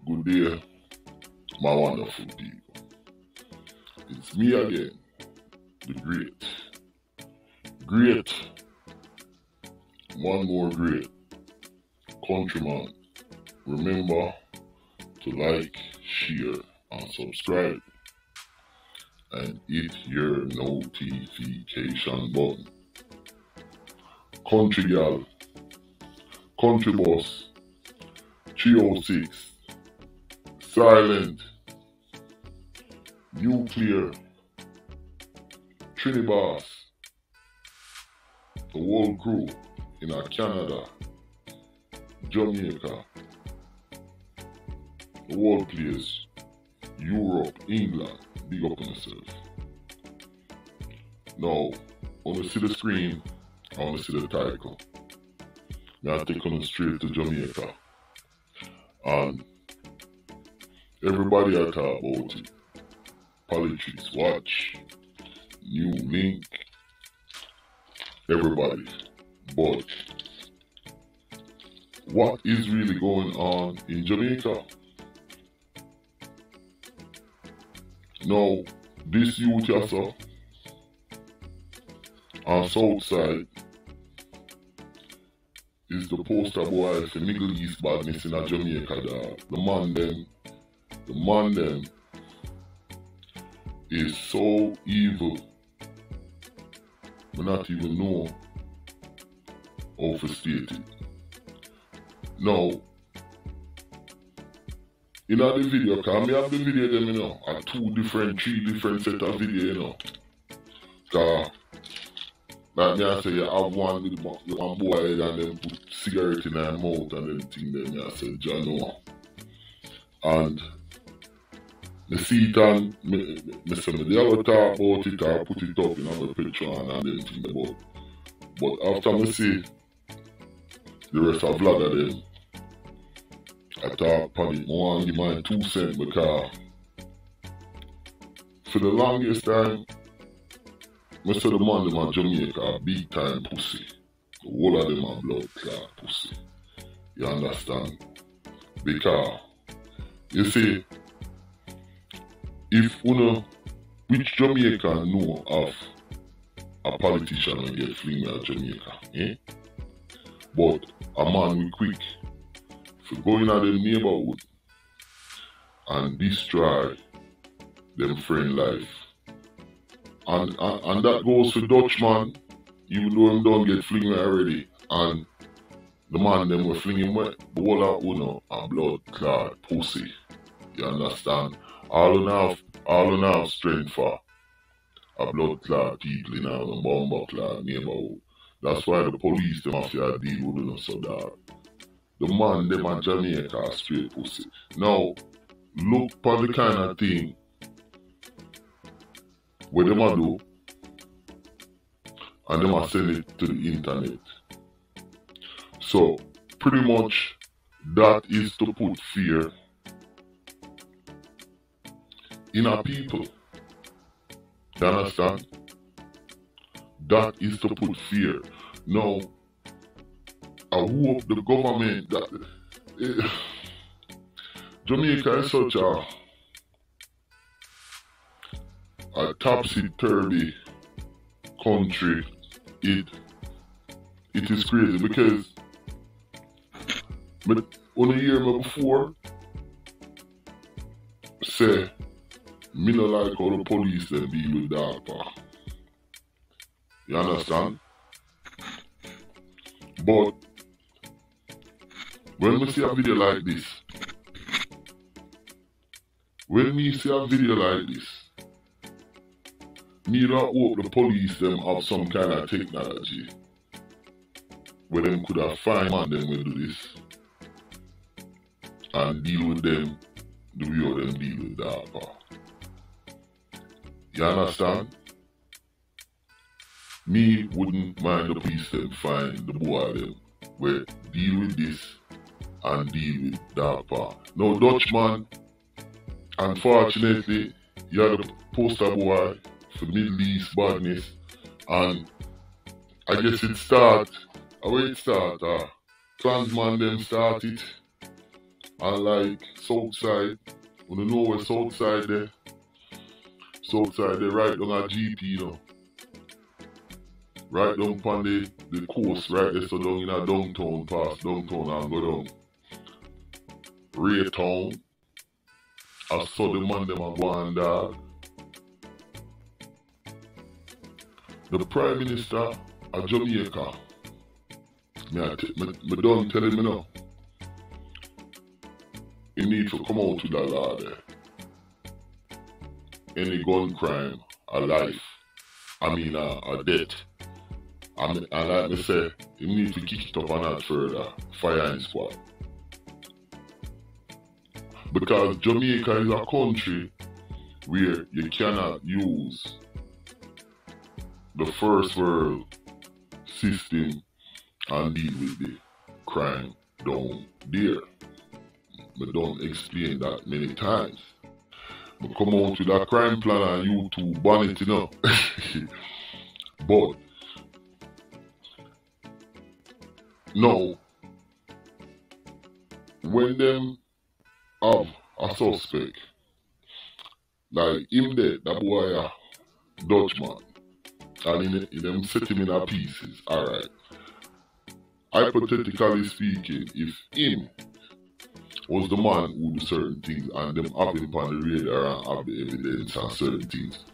Good day, my wonderful people. It's me again, the great, one more great countryman. Remember to like, share, and subscribe, and hit your notification button. Country Gal, Country Boss, 306, Silent, Nuclear, Trinibas, the whole crew in Canada, Jamaica, the world place, Europe, England, big up on yourself. Now, I want to see the screen, I want to see the title. Now I take on straight to Jamaica. And everybody I talk about it. Politics, Watch, New Link, everybody. But what is really going on in Jamaica? Now, this youth here, on Southside, is the poster boy for Middle East badness in Jamaica. The man them is so evil. We not even know how to state it. Now, in the video, because I have the video them, you know, at 3 different set of video, you know. Because, like me I say, you have one with one boy and then put cigarette in their mouth and then thing them, I say, Jano. And I see it and I say, they ever talk about it or put it up in other picture and then think about. But after I see the rest of vlogger them, I talk upon it, I want to give my 2 cents because for the longest time, I said the man them in Jamaica are big time pussy. The whole of them are blood clot pussy. You understand? Because, you see, if which Jamaican know of a politician and get fling at Jamaica, eh? But a man will quick for going out them neighborhood and destroy them friend life. And that goes for Dutchman, even though him don't get fling already, and the man them were flinging wet, the whole of Uno a blood clot pussy. You understand? All enough strength for a blood clot people in our bomber clot neighborhood. That's why the police them have to deal with them so dark. The man them in Jamaica are straight pussy. Now, look for the kind of thing what them a do, and them a send it to the internet. So, pretty much, that is to put fear in our people. You understand? That is to put fear. Now, I hope the government that Jamaica is such a topsy-turvy country. It is crazy because on a year before say me no like how the police they deal with that. You understand? But when we see a video like this, me not hope the police them have some kind of technology where them could have find man them will do this and deal with them the way how them deal with that. You understand? Me wouldn't mind the police them find the boy them where deal with this and deal with that part. Now Dutchman, unfortunately, you're the poster boy for Middle East badness, and I guess it start, Klansman them started, And like Southside, you know where Southside there? Southside there right down at GP, you know. Right down upon the coast, right there, so down in a downtown, past downtown and go down. Raytown. I saw the man them a go on, dog. The Prime Minister of Jamaica, me done telling me now, he need to come out with that law there. Any gun crime, a life, a death. And like me say, he need to kick it up a notch further, firing squad. Because Jamaica is a country where you cannot use the first world system and deal with the crime down there. I don't explain that many times. I come out with a crime plan on YouTube, ban it, you know. But now, when them have a suspect, like him there, that boy a Dutchman, and in them set him in a pieces, alright. Hypothetically speaking, if him was the man who do certain things and them have him on the radar and have the evidence and certain things,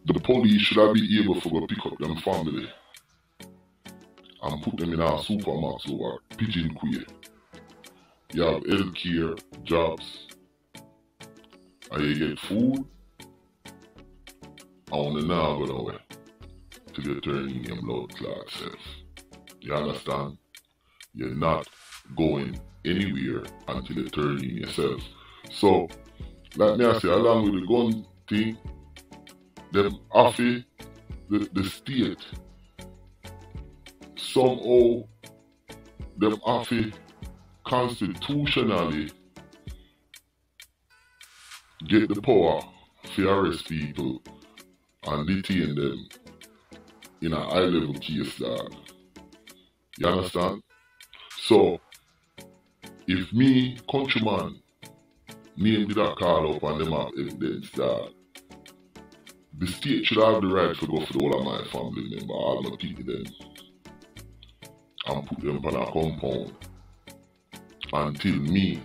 the police should have been able to go pick up them family and put them in our supermax over Pigeon Quay. You have healthcare, jobs, and you get food, and when now go nowhere till you turn in your blood clot self. You understand? You're not going anywhere until you turn in yourself. So, like me I say, along with the gun thing, them after the state, somehow them after constitutionally get the power to arrest people and detain them in a high level case, dog. You understand? So, if me, countryman, name did I call up and them have evidence that the state should have the right to go for the whole of my family member, all my people them, and put them on a compound until me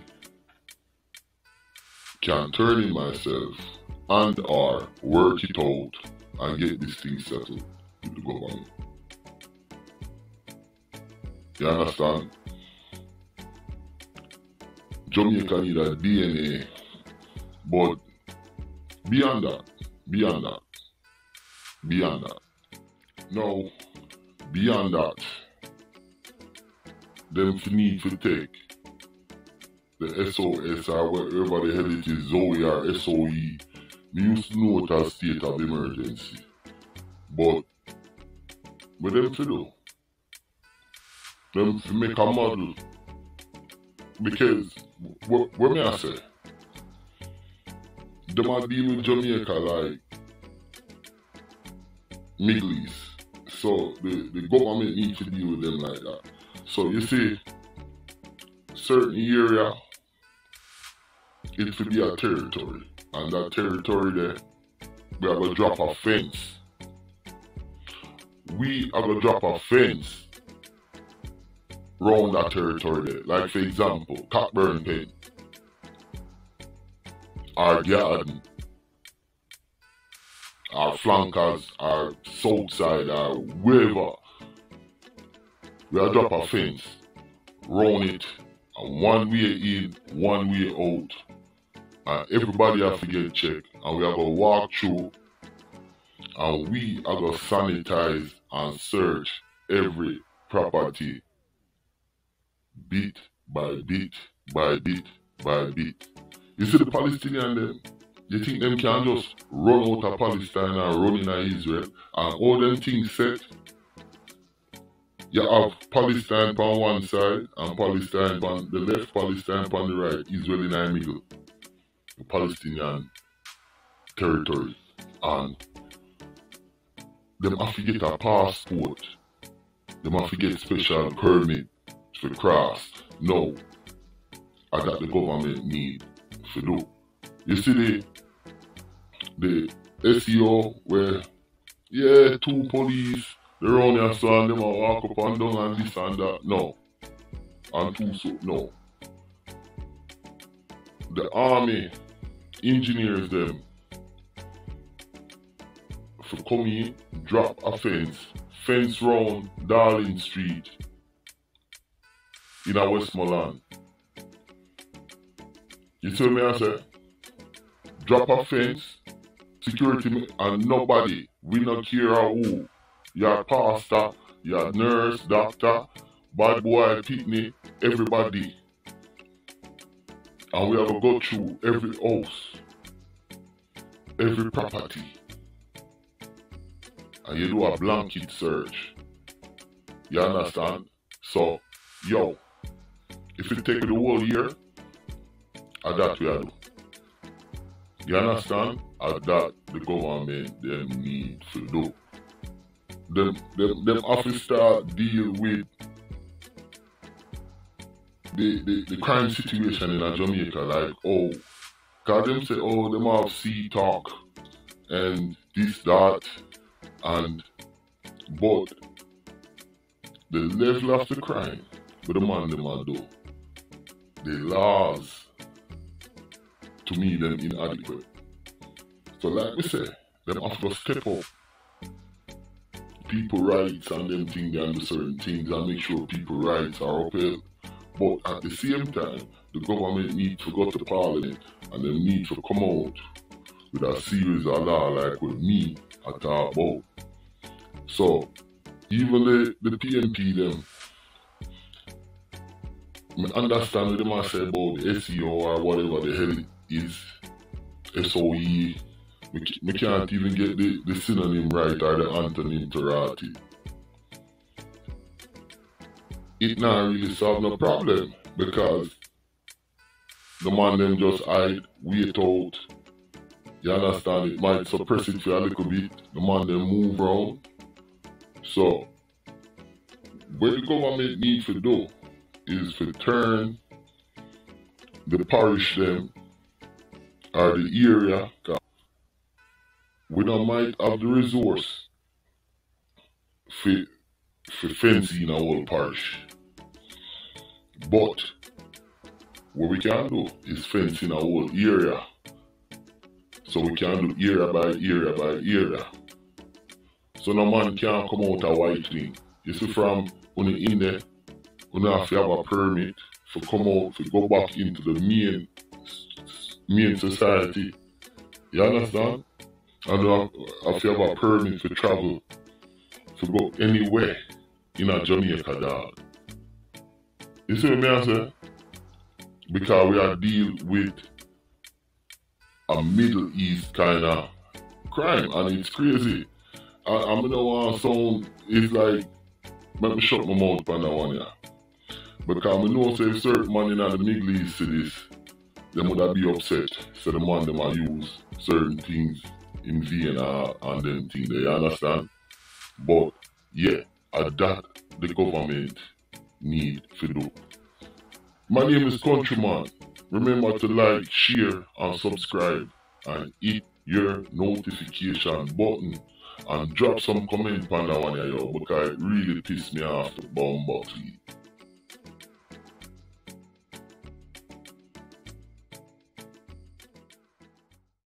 can turn in myself and or work it out and get this thing settled with the government. You understand? Jamaica need a DNA, but beyond that, now, beyond that, them need to take the SOS or whatever the hell it is, Zoe or SOE, we used to know it as state of emergency. But what them to do? Them to make a model. Because, what may I say? Them are dealing with Jamaica like Middle East. So, the government needs to deal with them like that. So, you see, certain area, it will be a territory. And that territory there, we are going to drop a fence. We are going to drop a fence around that territory there. Like, for example, Cockburn Pen, our garden, our flankers, our south side, our wherever. We are drop a fence, round it, and one way in, one way out. And everybody have to get checked. And we are going to walk through, and we are going to sanitize and search every property bit by bit by bit by bit. You see the Palestinian them? You think them can just run out of Palestine and run in Israel and all them things set? You have Palestine on one side and Palestine on the left, Palestine on the right, Israel in the middle. The Palestinian territory. And them have to get a passport. Them have to get special permit to cross. No. that the government need to do. You see the SEO where, yeah, 2 police, they run your son, them a walk up and down and this and that. No. And 2 so, no. The army engineers them for come in, drop a fence round Darling Street in a Westmoreland. You see me I say? Drop a fence, security and nobody, we not care who. Your pastor, your nurse, doctor, bad boy, pitney, everybody. And we have to go through every house, every property. And you do a blanket search. You understand? So, yo, if you take the whole year, that we do. You understand? That the government them need to do. Them have to start deal with the crime situation in Jamaica, like, oh, cause them say, oh, them have sea talk and this, that, but the level of the crime, but the man them a do, the laws, to me, them inadequate. So like we say, them have to step up people rights and them things and do certain things and make sure people rights are upheld. But at the same time, the government need to go to parliament and they need to come out with a series of law like with me I talk about. So even the PNP them, I understand what they must say about the SEO or whatever the hell it is, SOE. We can't even get the synonym right or the antonym to rati. It not really solve no problem because the man them just hide, wait out. You understand? It might suppress it for a little bit. The man them move around. So what the government needs to do is to turn the parish them or the area. We don't might have the resource for fencing our whole parish. But what we can do is fence in a whole area. So we can do area by area by area. So no man can come out a white thing. You see from when you in there, you have to have a permit to come out, to go back into the main society. You understand? And you have to have a permit to travel, to go anywhere in a Jamaica, dog. You see what I say? Because we are dealing with a Middle East kind of crime and it's crazy. I don't want to sound, it's like, let me shut my mouth on that one, yeah. Because I know say certain man in the Middle East to this, they would be upset. So the man them might use certain things in Vienna and them things, you understand? But yeah, that the government need to do. My name is Countryman. Remember to like, share and subscribe and hit your notification button and drop some comment on that one, yo, because it really pissed me off the bomb box.